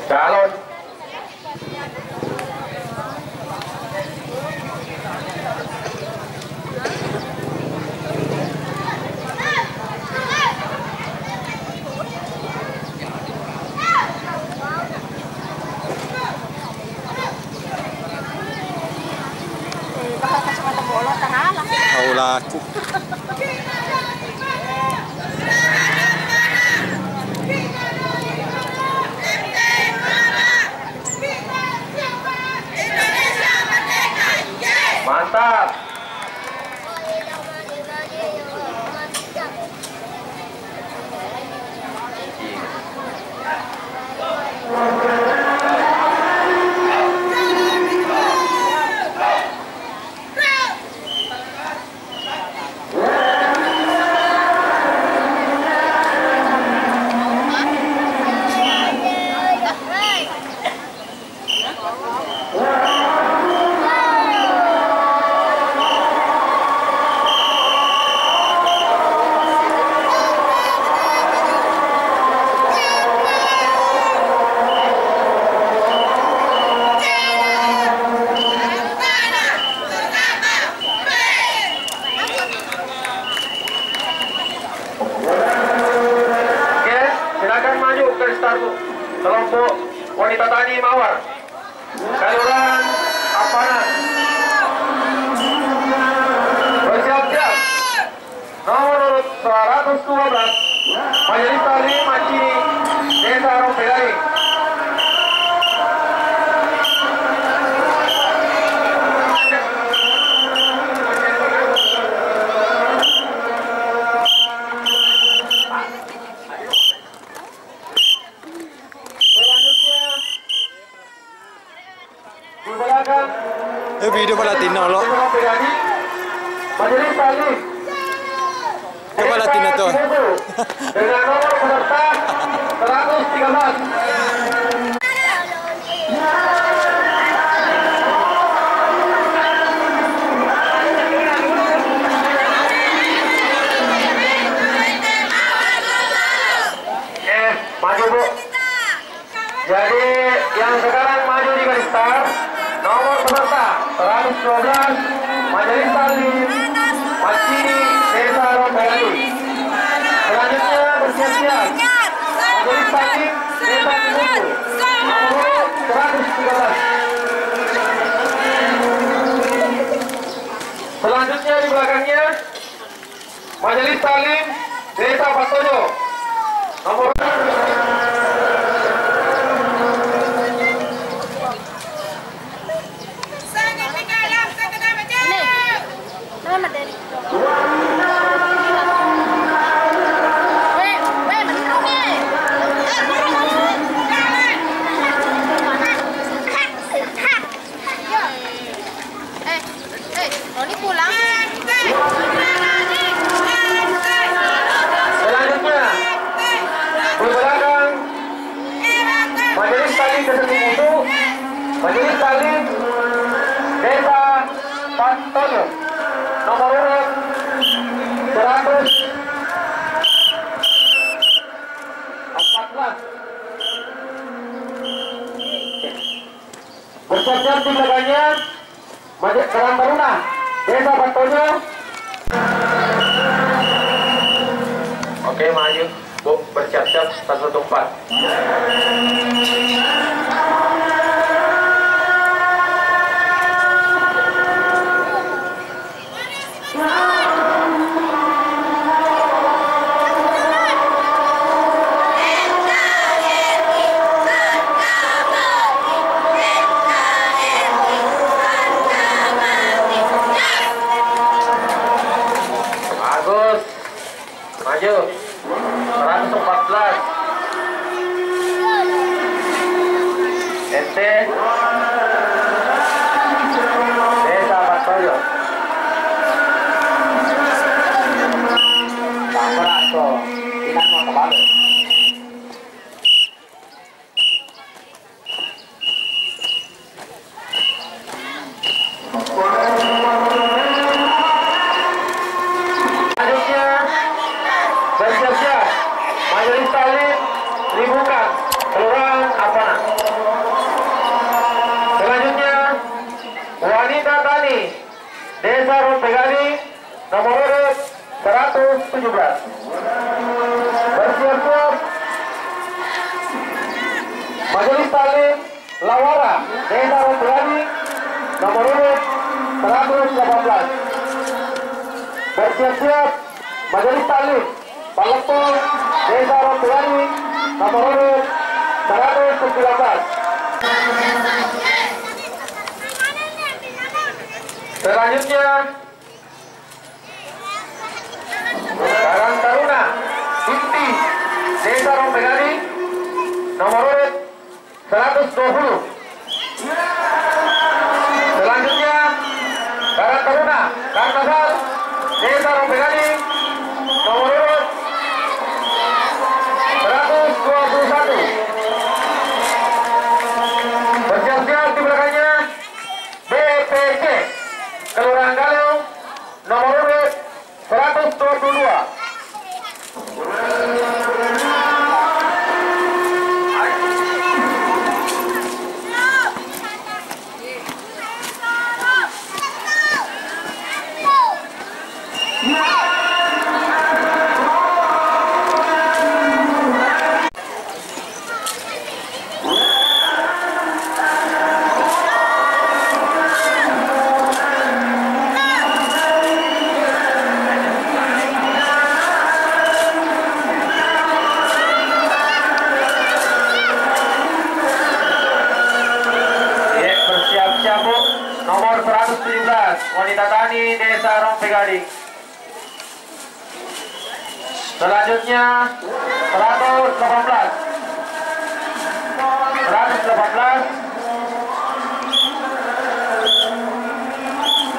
Calon laku. mantap. Kelompok wanita tani Mawar, Kelurahan Apanan, bersiap-siap. Nomor urut 112, Majelis Taklim Macini, Desa Rompelai. Video Latino lo. Majelis Taklim. Coba Latino tuh. Dengan nomor peserta 113. Maju Bu. Jadi yang sekarang maju di garis start. Nomor peserta 112 Majelis Taklim Macini Desa Rompelai. Selanjutnya bersiap-siap Majelis Taklim Desa Kubu nomor 113. Selanjutnya di belakangnya Majelis Taklim Desa Patojo nomor Roni pulang. selanjutnya berbelakang Majelis Taklim Desa Kubu, Majelis Taklim Desa Patojo nomor urut 114. Bersiap-siap di belakangnya Majelis Karang Taruna Desa Patojo. Oke, maju Bu, bersiap-siap 114. Maju 114 ente Desa Patojo Bangkrak tuh, tidak mau kembali. Talib Libukan, Kelurahan Apana. Selanjutnya wanita tani Desa Rompegani nomor urut 117. Bersiap-siap Majelis Taklim Lawara Desa Rompegani nomor urut 118. Bersiap-siap Majelis Taklim Palepon Desa Rompegani nomor urut 119. Selanjutnya Karang Taruna Inti Desa Rompegani nomor urut 120. Selanjutnya Karang Taruna Karnasal Desa Rompegani nomor urut 121. Bersiap-siap di belakangnya BPC Kelurahan Galung nomor urut 122. Nomor 117 wanita tani Desa Rompegani. Selanjutnya 118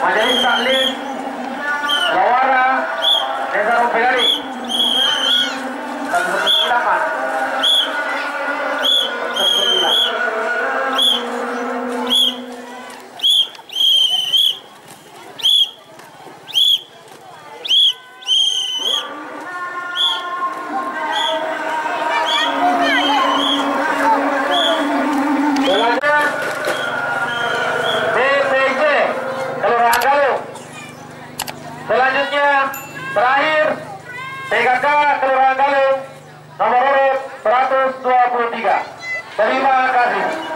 Majelis Taklim Lawara Desa Rompegani 119. Selanjutnya terakhir PKK Kelurahan Galung nomor urut 123. Terima kasih.